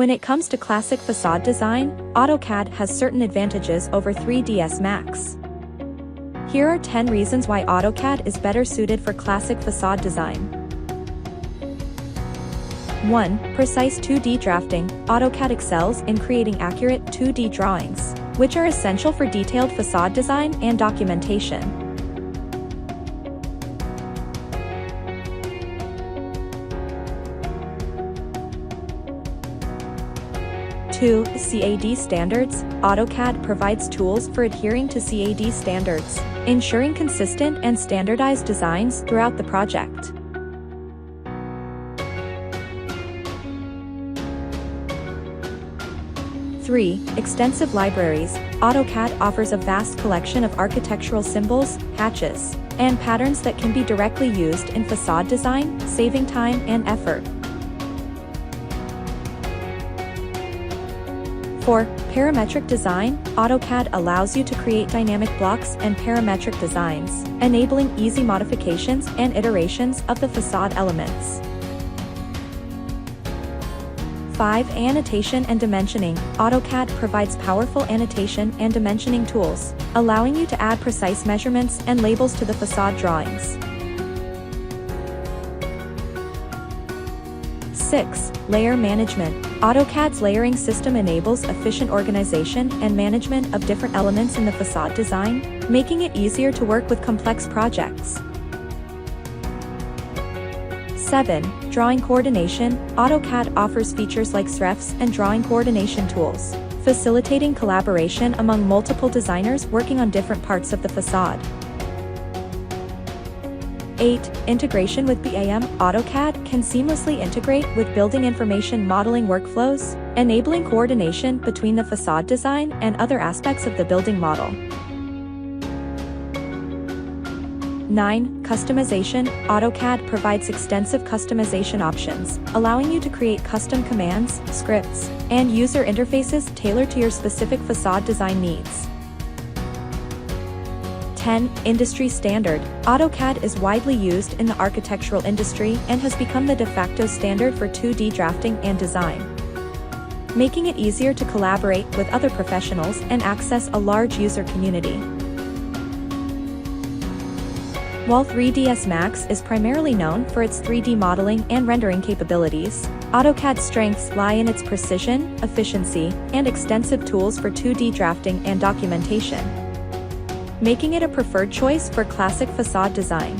When it comes to classic facade design, AutoCAD has certain advantages over 3ds Max. Here are 10 reasons why AutoCAD is better suited for classic facade design. 1. Precise 2D drafting. AutoCAD excels in creating accurate 2D drawings, which are essential for detailed facade design and documentation. 2. CAD standards. AutoCAD provides tools for adhering to CAD standards, ensuring consistent and standardized designs throughout the project. 3. Extensive libraries. AutoCAD offers a vast collection of architectural symbols, hatches, and patterns that can be directly used in facade design, saving time and effort. 4. Parametric design. AutoCAD allows you to create dynamic blocks and parametric designs, enabling easy modifications and iterations of the facade elements. 5. Annotation and dimensioning. AutoCAD provides powerful annotation and dimensioning tools, allowing you to add precise measurements and labels to the facade drawings. 6. Layer management. AutoCAD's layering system enables efficient organization and management of different elements in the facade design, making it easier to work with complex projects. 7. Drawing coordination. AutoCAD offers features like SREFs and drawing coordination tools, facilitating collaboration among multiple designers working on different parts of the facade. 8. Integration with BIM. AutoCAD can seamlessly integrate with building information modeling workflows, enabling coordination between the facade design and other aspects of the building model. 9. Customization. AutoCAD provides extensive customization options, allowing you to create custom commands, scripts, and user interfaces tailored to your specific facade design needs. 10. Industry standard. AutoCAD is widely used in the architectural industry and has become the de facto standard for 2D drafting and design, making it easier to collaborate with other professionals and access a large user community. While 3ds Max is primarily known for its 3D modeling and rendering capabilities, AutoCAD's strengths lie in its precision, efficiency, and extensive tools for 2D drafting and documentation, making it a preferred choice for classic facade design.